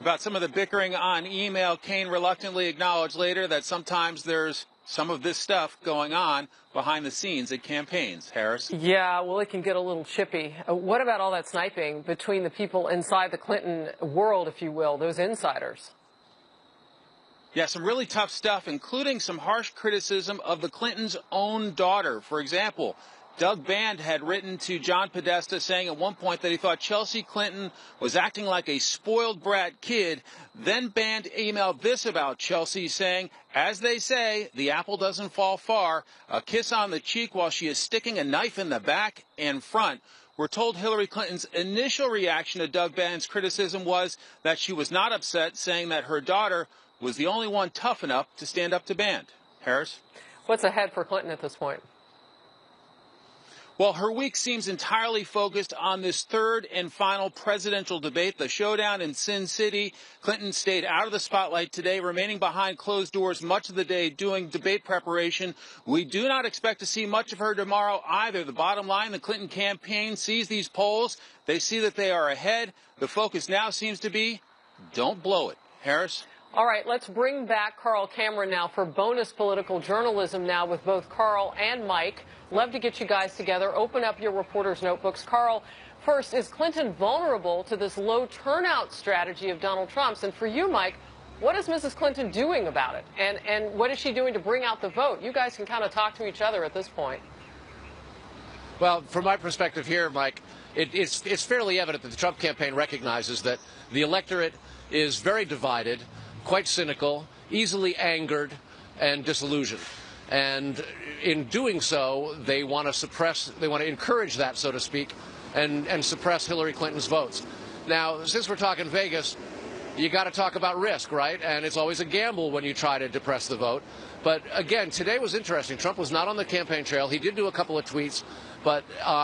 Speaker 16: About some of the bickering on email, Kaine reluctantly acknowledged later that sometimes there's some of this stuff going on behind the scenes at campaigns. Harris?
Speaker 15: Yeah, well, it can get a little chippy. What about all that sniping between the people inside the Clinton world, if you will, those insiders?
Speaker 16: Yeah, some really tough stuff, including some harsh criticism of the Clintons' own daughter. For example, Doug Band had written to John Podesta saying at one point that he thought Chelsea Clinton was acting like a spoiled brat kid. Then Band emailed this about Chelsea saying, as they say, the apple doesn't fall far. A kiss on the cheek while she is sticking a knife in the back and front. We're told Hillary Clinton's initial reaction to Doug Band's criticism was that she was not upset, saying that her daughter was the only one tough enough to stand up to Band. Harris?
Speaker 15: What's ahead for Clinton at this point?
Speaker 16: Well, her week seems entirely focused on this third and final presidential debate, the showdown in Sin City. Clinton stayed out of the spotlight today, remaining behind closed doors much of the day doing debate preparation. We do not expect to see much of her tomorrow either. The bottom line, the Clinton campaign sees these polls. They see that they are ahead. The focus now seems to be, don't blow it. Harris?
Speaker 15: All right, let's bring back Carl Cameron now for bonus political journalism now with both Carl and Mike. Love to get you guys together. Open up your reporter's notebooks. Carl, first, is Clinton vulnerable to this low turnout strategy of Donald Trump's? And for you, Mike, what is Mrs. Clinton doing about it? And what is she doing to bring out the vote? You guys can kind of talk to each other at this point.
Speaker 7: Well, from my perspective here, Mike, it's fairly evident that the Trump campaign recognizes that the electorate is very divided, quite cynical, easily angered, and disillusioned. And in doing so, they want to encourage that, so to speak, and suppress Hillary Clinton's votes. Now, since we're talking Vegas, you got to talk about risk, right? And it's always a gamble when you try to depress the vote. But again, today was interesting. Trump was not on the campaign trail. He did do a couple of tweets, but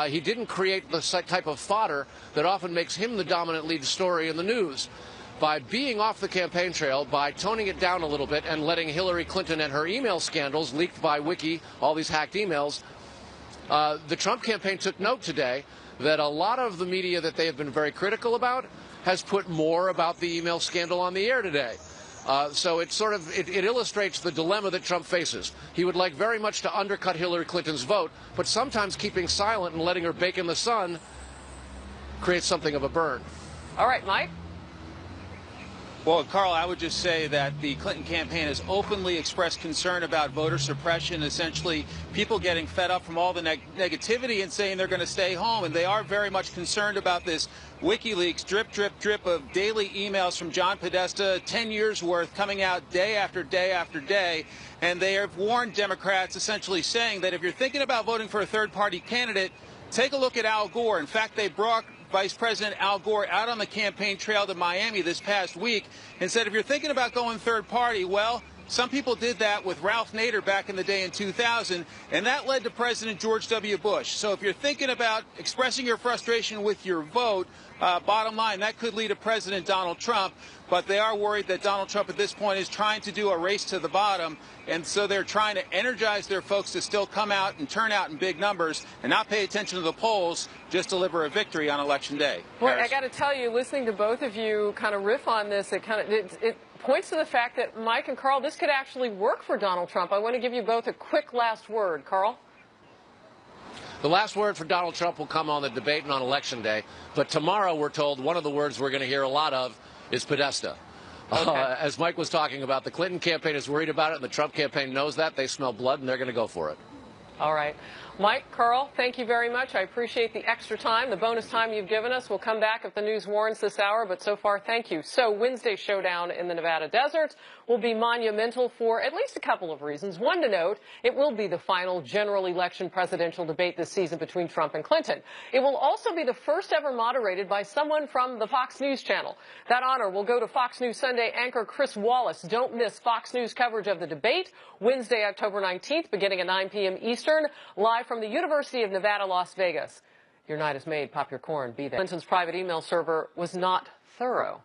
Speaker 7: he didn't create the type of fodder that often makes him the dominant lead story in the news. By being off the campaign trail, by toning it down a little bit and letting Hillary Clinton and her email scandals leaked by Wiki, all these hacked emails, the Trump campaign took note today that a lot of the media that they have been very critical about has put more about the email scandal on the air today. So it illustrates the dilemma that Trump faces. He would like very much to undercut Hillary Clinton's vote, but sometimes keeping silent and letting her bake in the sun creates something of a burn.
Speaker 15: All right, Mike.
Speaker 16: Well, Carl, I would just say that the Clinton campaign has openly expressed concern about voter suppression, essentially people getting fed up from all the negativity and saying they're going to stay home. And they are very much concerned about this Wikileaks drip, drip, drip of daily emails from John Podesta, 10 years worth, coming out day after day after day. And they have warned Democrats, essentially saying that if you're thinking about voting for a third-party candidate, take a look at Al Gore. In fact, they brought Vice President Al Gore out on the campaign trail to Miami this past week and said, if you're thinking about going third party, well, some people did that with Ralph Nader back in the day in 2000, and that led to President George W. Bush. So if you're thinking about expressing your frustration with your vote, bottom line, that could lead to President Donald Trump. But they are worried that Donald Trump at this point is trying to do a race to the bottom. And so they're trying to energize their folks to still come out and turn out in big numbers and not pay attention to the polls, just deliver a victory on Election Day.
Speaker 15: Well, I got to tell you, listening to both of you kind of riff on this, it points to the fact that, Mike and Carl, this could actually work for Donald Trump. I want to give you both a quick last word. Carl?
Speaker 7: The last word for Donald Trump will come on the debate and on Election Day. But tomorrow, we're told, one of the words we're going to hear a lot of is Podesta.
Speaker 15: Okay.
Speaker 7: As Mike was talking about, the Clinton campaign is worried about it, and the Trump campaign knows that. They smell blood, and they're going to go for it.
Speaker 15: All right. Mike, Carl, thank you very much. I appreciate the extra time, the bonus time you've given us. We'll come back if the news warrants this hour, but so far, thank you. So Wednesday's showdown in the Nevada desert will be monumental for at least a couple of reasons. One to note, it will be the final general election presidential debate this season between Trump and Clinton. It will also be the first ever moderated by someone from the Fox News channel. That honor will go to Fox News Sunday anchor Chris Wallace. Don't miss Fox News coverage of the debate Wednesday, October 19th, beginning at 9 p.m. Eastern, live from the University of Nevada, Las Vegas. Your night is made. Pop your corn. Be there. Clinton's private email server was not thorough.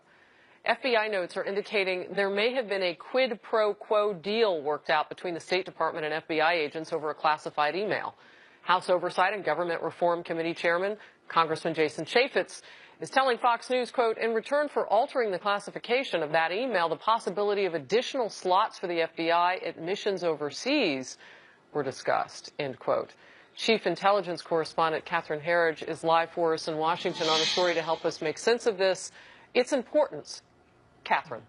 Speaker 15: FBI notes are indicating there may have been a quid pro quo deal worked out between the State Department and FBI agents over a classified email. House Oversight and Government Reform Committee Chairman Congressman Jason Chaffetz is telling Fox News, quote, in return for altering the classification of that email, the possibility of additional slots for the FBI at missions overseas were discussed, end quote. Chief Intelligence Correspondent Catherine Herridge is live for us in Washington on a story to help us make sense of this, its importance. Catherine.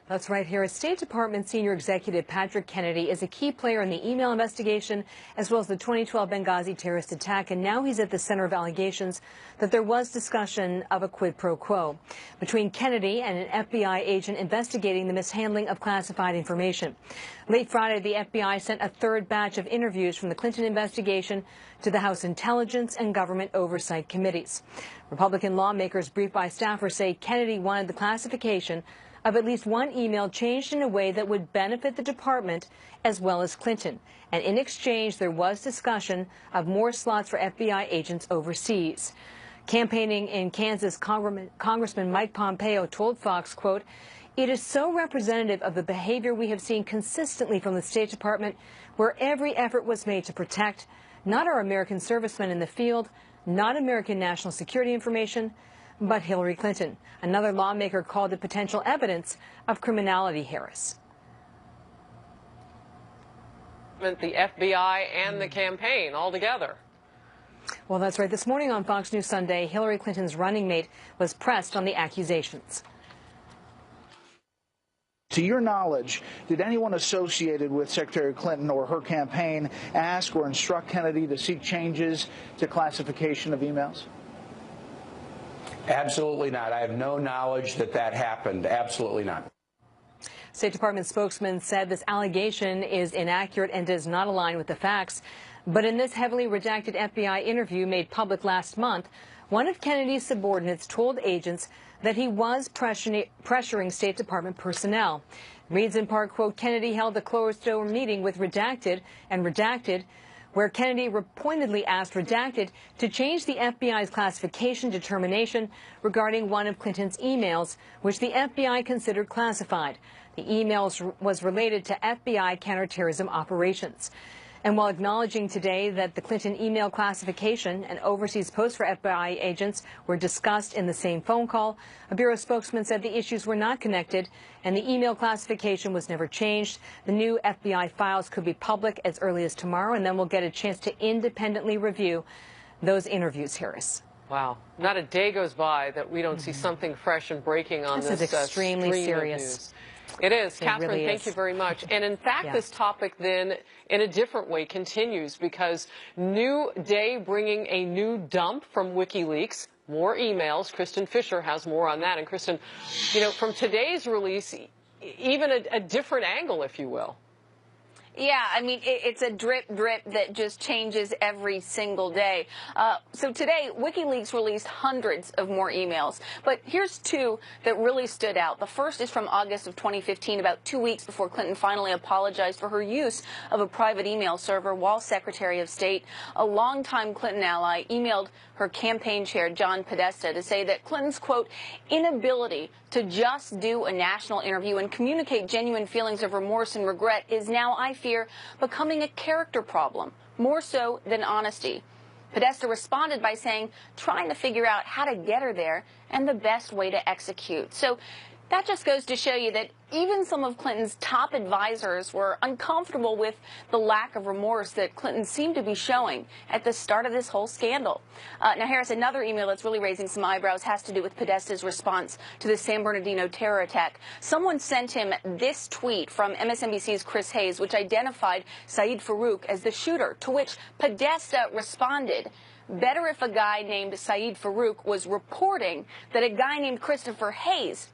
Speaker 3: That's right here. State Department Senior Executive Patrick Kennedy is a key player in the email investigation as well as the 2012 Benghazi terrorist attack, and now he's at the center of allegations that there was discussion of a quid pro quo between Kennedy and an FBI agent investigating the mishandling of classified information. Late Friday, the FBI sent a third batch of interviews from the Clinton investigation to the House Intelligence and Government Oversight Committees. Republican lawmakers briefed by staffers say Kennedy wanted the classification of at least one email changed in a way that would benefit the department as well as Clinton. And in exchange, there was discussion of more slots for FBI agents overseas. Campaigning in Kansas, Congressman Mike Pompeo told Fox, quote, it is so representative of the behavior we have seen consistently from the State Department, where every effort was made to protect not our American servicemen in the field, not American national security information, but Hillary Clinton. Another lawmaker called it potential evidence of criminality, Harris.
Speaker 15: The FBI and the campaign all together.
Speaker 3: Well, that's right. This morning on Fox News Sunday, Hillary Clinton's running mate was pressed on the accusations.
Speaker 4: To your knowledge, did anyone associated with Secretary Clinton or her campaign ask or instruct Kennedy to seek changes to classification of emails?
Speaker 5: Absolutely not. I have no knowledge that that happened. Absolutely not.
Speaker 3: State Department spokesman said this allegation is inaccurate and does not align with the facts. But in this heavily redacted FBI interview made public last month, one of Kennedy's subordinates told agents that he was pressuring State Department personnel. Reads in part, quote, Kennedy held a closed-door meeting with Redacted and Redacted, where Kennedy pointedly asked Redacted to change the FBI's classification determination regarding one of Clinton's emails, which the FBI considered classified. The emails was related to FBI counterterrorism operations. And while acknowledging today that the Clinton email classification and overseas posts for FBI agents were discussed in the same phone call, a Bureau spokesman said the issues were not connected and the email classification was never changed. The new FBI files could be public as early as tomorrow, and then we'll get a chance to independently review those interviews, Harris.
Speaker 15: Wow. Not a day goes by that we don't see something fresh and breaking on
Speaker 3: This
Speaker 15: this
Speaker 3: is extremely
Speaker 15: stream of
Speaker 3: serious.
Speaker 15: news. It is.
Speaker 3: It
Speaker 15: Catherine,
Speaker 3: really
Speaker 15: thank
Speaker 3: is.
Speaker 15: you very much. And in fact,
Speaker 3: Yeah.
Speaker 15: this topic then, in a different way, continues because new day bringing a new dump from Wikileaks. More emails. Kristen Fisher has more on that. And Kristen, you know, from today's release, even a different angle, if you will.
Speaker 6: Yeah, I mean, it's a drip that just changes every single day. So today, WikiLeaks released hundreds of more emails. But here's two that really stood out. The first is from August of 2015, about 2 weeks before Clinton finally apologized for her use of a private email server while Secretary of State. A longtime Clinton ally emailed her campaign chair, John Podesta, to say that Clinton's, quote, inability to just do a national interview and communicate genuine feelings of remorse and regret is now, I fear, becoming a character problem, more so than honesty. Podesta responded by saying, trying to figure out how to get her there and the best way to execute. So that just goes to show you that even some of Clinton's top advisors were uncomfortable with the lack of remorse that Clinton seemed to be showing at the start of this whole scandal. Now, Harris, another email that's really raising some eyebrows has to do with Podesta's response to the San Bernardino terror attack. Someone sent him this tweet from MSNBC's Chris Hayes, which identified Saeed Farouk as the shooter, to which Podesta responded, better if a guy named Saeed Farouk was reporting that a guy named Christopher Hayes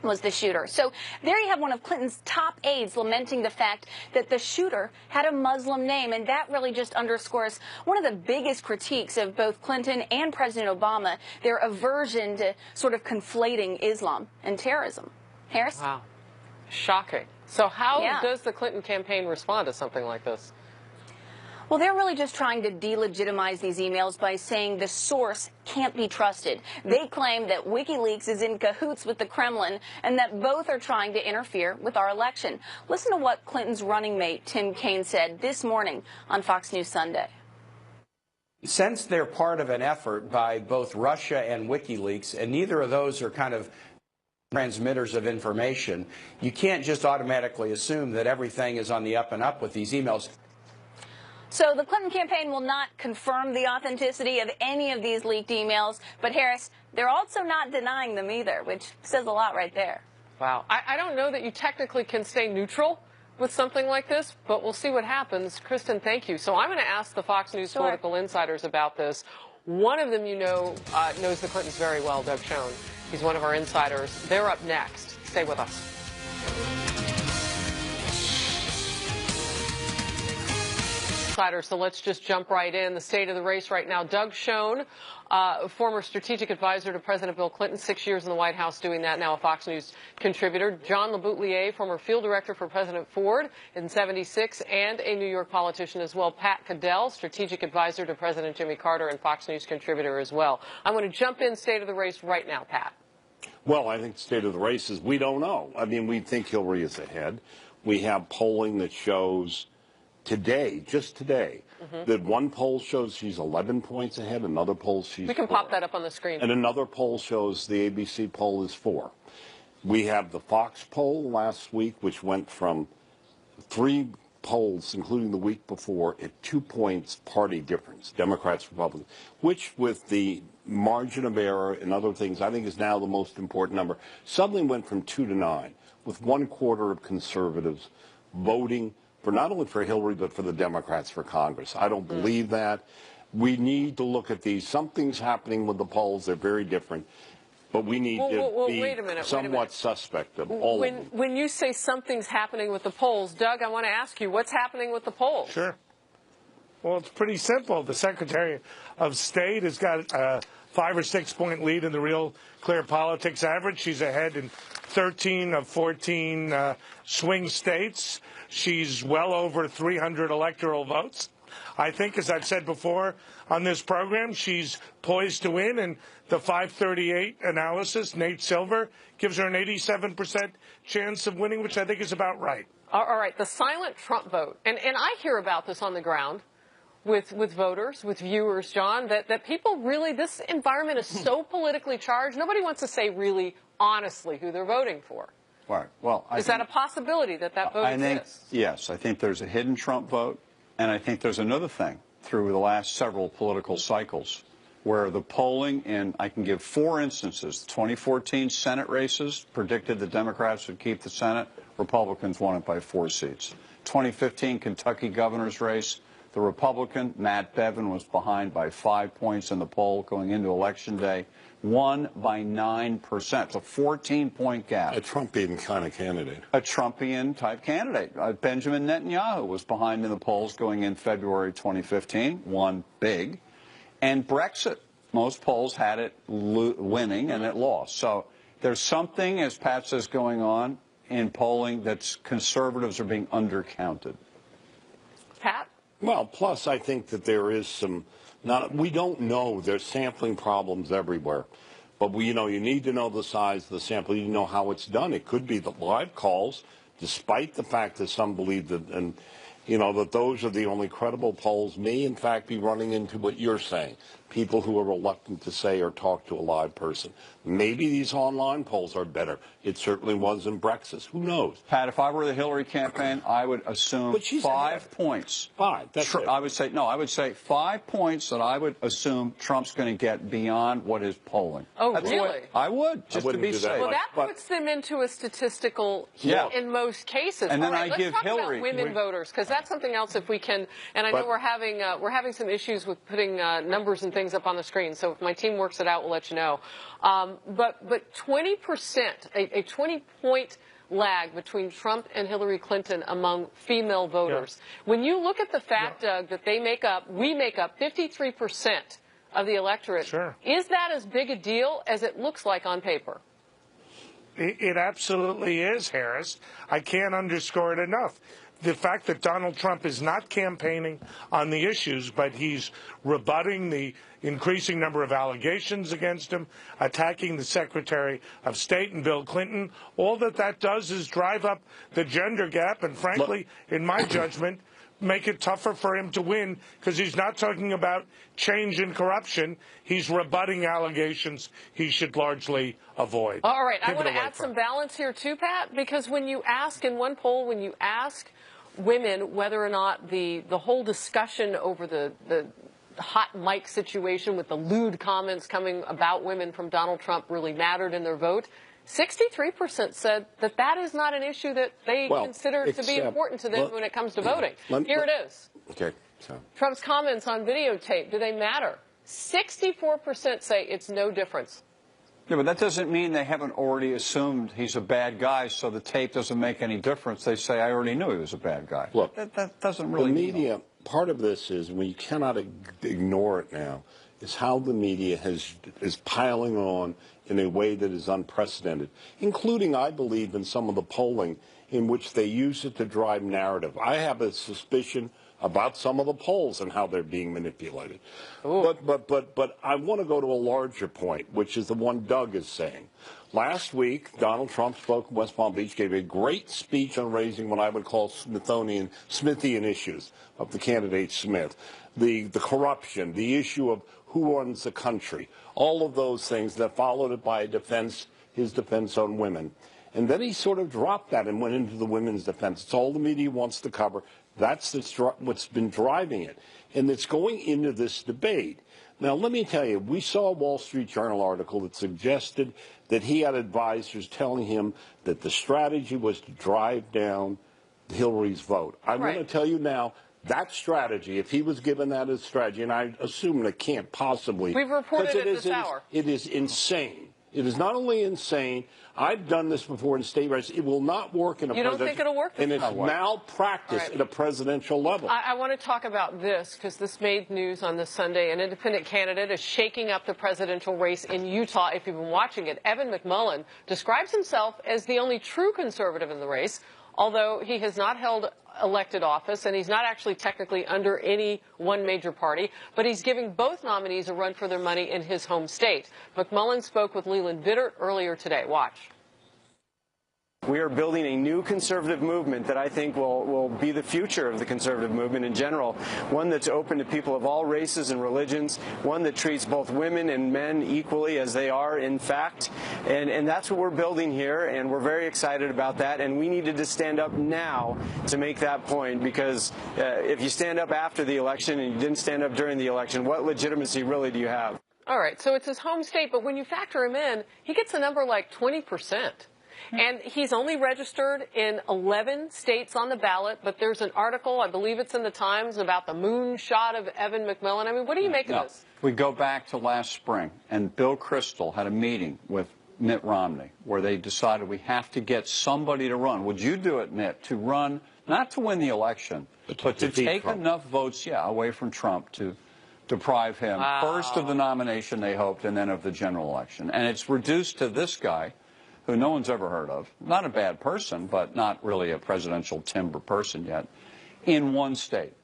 Speaker 6: was the shooter. So there you have one of Clinton's top aides lamenting the fact that the shooter had a Muslim name, and that really just underscores one of the biggest critiques of both Clinton and President Obama, their aversion to sort of conflating Islam and terrorism. Harris?
Speaker 15: Wow. Shocking. So how
Speaker 6: Yeah.
Speaker 15: does the Clinton campaign respond to something like this?
Speaker 6: Well, they're really just trying to delegitimize these emails by saying the source can't be trusted. They claim that WikiLeaks is in cahoots with the Kremlin and that both are trying to interfere with our election. Listen to what Clinton's running mate, Tim Kaine, said this morning on Fox News Sunday.
Speaker 5: Since they're part of an effort by both Russia and WikiLeaks, and neither of those are kind of transmitters of information, you can't just automatically assume that everything is on the up and up with these emails.
Speaker 6: So the Clinton campaign will not confirm the authenticity of any of these leaked emails, but Harris, they're also not denying them either, which says a lot right there.
Speaker 15: Wow. I don't know that you technically can stay neutral with something like this, but we'll see what happens. Kristen, thank you. So I'm going to ask the Fox News political insiders about this. One of them, you know, knows the Clintons very well, Doug Schoen. He's one of our insiders. They're up next. Stay with us. So let's just jump right in. The state of the race right now. Doug Schoen, former strategic advisor to President Bill Clinton, 6 years in the White House doing that, now a Fox News contributor. John LeBoutelier, former field director for President Ford in '76 and a New York politician as well. Pat Caddell, strategic advisor to President Jimmy Carter and Fox News contributor as well. I'm going to jump in state of the race right now, Pat.
Speaker 17: Well, I think the state of the race is we don't know. I mean, we think Hillary is ahead. We have polling that shows today, just today, that one poll shows she's 11 points ahead, another poll she's
Speaker 15: We can
Speaker 17: 4.
Speaker 15: pop that up on the screen.
Speaker 17: And another poll shows the ABC poll is 4. We have the Fox poll last week, which went from 3 polls, including the week before, at 2 points party difference, Democrats, Republicans, which with the margin of error and other things, I think is now the most important number, suddenly went from 2 to 9, with 1/4 of conservatives voting for not only for Hillary, but for the Democrats for Congress. I don't believe that. We need to look at these. Something's happening with the polls. They're very different. But we need to be somewhat suspect of all of them.
Speaker 15: When you say something's happening with the polls, Doug, I want to ask you, what's happening with the polls?
Speaker 18: Sure. Well, it's pretty simple. The Secretary of State has got a 5 or 6 point lead in the Real Clear Politics average. She's ahead in 13 of 14 swing states. She's well over 300 electoral votes. I think, as I've said before on this program, she's poised to win. And the 538 analysis, Nate Silver, gives her an 87% chance of winning, which I think is about right.
Speaker 15: All right, the silent Trump vote. And I hear about this on the ground with voters, with viewers, John, that people really, this environment is so politically charged, nobody wants to say really honestly who they're voting for.
Speaker 19: Right. Well,
Speaker 15: is that a possibility that vote exists?
Speaker 19: Yes. I think there's a hidden Trump vote, and I think there's another thing. Through the last several political cycles, where the polling, and I can give 4 instances, the 2014 Senate races predicted the Democrats would keep the Senate. Republicans won it by 4 seats. 2015 Kentucky governor's race, the Republican, Matt Bevin, was behind by 5 points in the poll going into Election Day, won by 9%. It's a 14-point gap.
Speaker 17: A Trumpian kind of candidate.
Speaker 19: A Trumpian-type candidate. Benjamin Netanyahu was behind in the polls going in February 2015, won big. And Brexit, most polls had it winning, and it lost. So there's something, as Pat says, going on in polling that conservatives are being undercounted.
Speaker 15: Pat?
Speaker 17: Well, plus I think that there is some, we don't know, there's sampling problems everywhere. But you need to know the size of the sample, you know how it's done. It could be the live calls, despite the fact that some believe that, and that those are the only credible polls, may in fact be running into what you're saying. People who are reluctant to say or talk to a live person. Maybe these online polls are better. It certainly was in Brexit. Who knows?
Speaker 19: Pat, if I were the Hillary campaign, I would assume 5 points.
Speaker 17: 5. That's it.
Speaker 19: I would say 5 points that I would assume Trump's going to get beyond what is polling.
Speaker 15: Oh,
Speaker 19: That's
Speaker 15: really?
Speaker 19: I would, just to be safe.
Speaker 15: Well, that puts them into a statistical heat in most cases.
Speaker 19: And then
Speaker 15: let's
Speaker 19: give
Speaker 15: talk
Speaker 19: Hillary
Speaker 15: about women voters, because that's something else if we can. And I know we're having some issues with putting numbers and things up on the screen. So if my team works it out, we'll let you know. But 20%, a 20-point lag between Trump and Hillary Clinton among female voters. Yeah. When you look at the fact, Doug, that we make up 53% of the electorate, is that as big a deal as it looks like on paper?
Speaker 18: It absolutely is, Harris. I can't underscore it enough. The fact that Donald Trump is not campaigning on the issues, but he's rebutting the increasing number of allegations against him, attacking the Secretary of State and Bill Clinton, all that does is drive up the gender gap and, frankly, in my judgment, make it tougher for him to win, because he's not talking about change and corruption. He's rebutting allegations he should largely avoid.
Speaker 15: All right. I want to add some balance here, too, Pat, because when you ask in one poll, when you ask women whether or not the whole discussion over the hot mic situation with the lewd comments coming about women from Donald Trump really mattered in their vote, 63% said that is not an issue that they consider to be important to them when it comes to voting. Here it is.
Speaker 17: Okay. So.
Speaker 15: Trump's comments on videotape, do they matter? 64% say it's no difference.
Speaker 19: Yeah, but that doesn't mean they haven't already assumed he's a bad guy, so the tape doesn't make any difference. They say, I already knew he was a bad guy.
Speaker 17: Look,
Speaker 19: that doesn't really
Speaker 17: the media, part of this is, when you cannot ignore it now, is how the media is piling on in a way that is unprecedented, including, I believe, in some of the polling in which they use it to drive narrative. I have a suspicion about some of the polls and how they're being manipulated. But I want to go to a larger point, which is the one Doug is saying. Last week, Donald Trump spoke in West Palm Beach, gave a great speech on raising what I would call Smithian issues of the candidate Smith, the corruption, the issue of who runs the country, all of those things that followed it by his defense on women. And then he sort of dropped that and went into the women's defense. It's all the media wants to cover. That's what's been driving it. And it's going into this debate. Now, let me tell you, we saw a Wall Street Journal article that suggested that he had advisors telling him that the strategy was to drive down Hillary's vote. I want to tell you now, that strategy, if he was given that as strategy, and I assume it can't possibly.
Speaker 15: We've reported it this hour.
Speaker 17: It is insane. It is not only insane. I've done this before in state races. It will not work in a
Speaker 15: presidential. You don't think it'll work?
Speaker 17: And it's malpractice at a presidential level.
Speaker 15: I want to talk about this because this made news on this Sunday. An independent candidate is shaking up the presidential race in Utah. If you've been watching it, Evan McMullin describes himself as the only true conservative in the race, although he has not held elected office, and he's not actually technically under any one major party, but he's giving both nominees a run for their money in his home state. McMullin spoke with Leland Vittert earlier today. Watch.
Speaker 10: We are building a new conservative movement that I think will be the future of the conservative movement in general, one that's open to people of all races and religions, one that treats both women and men equally as they are in fact, and that's what we're building here, and we're very excited about that, and we needed to stand up now to make that point, because if you stand up after the election and you didn't stand up during the election, what legitimacy really do you have?
Speaker 15: All right, so it's his home state, but when you factor him in, he gets a number like 20%. And he's only registered in 11 states on the ballot, but there's an article, I believe it's in the Times, about the moonshot of Evan McMillan. I mean, what do you make of this?
Speaker 19: We go back to last spring, and Bill Kristol had a meeting with Mitt Romney where they decided we have to get somebody to run. Would you do it, Mitt, to run, not to win the election, but to take enough votes, away from Trump to deprive him first of the nomination they hoped and then of the general election? And it's reduced to this guy, who no one's ever heard of, not a bad person, but not really a presidential timber person yet, in one state.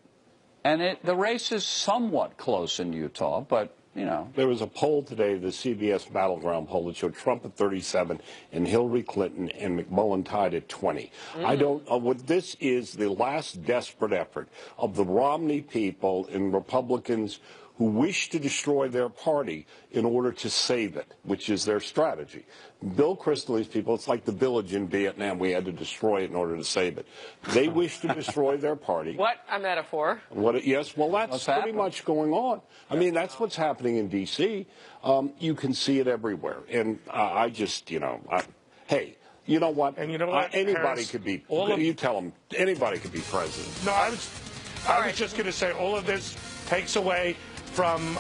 Speaker 19: And the race is somewhat close in Utah, but, you know.
Speaker 17: There was a poll today, the CBS Battleground poll, that showed Trump at 37 and Hillary Clinton and McMullen tied at 20. I don't, what this is the last desperate effort of the Romney people and Republicans who wish to destroy their party in order to save it, which is their strategy. Bill Kristol's people, it's like the village in Vietnam. We had to destroy it in order to save it. They wish to destroy their party.
Speaker 15: What a metaphor.
Speaker 17: Yes, well, that's pretty much going on. I mean, that's what's happening in D.C. You can see it everywhere. And I just, hey, you know what?
Speaker 18: And you know what?
Speaker 17: Anybody
Speaker 18: Harris,
Speaker 17: could be, you tell them, anybody could be president.
Speaker 18: No, I was just going to say all of this takes away from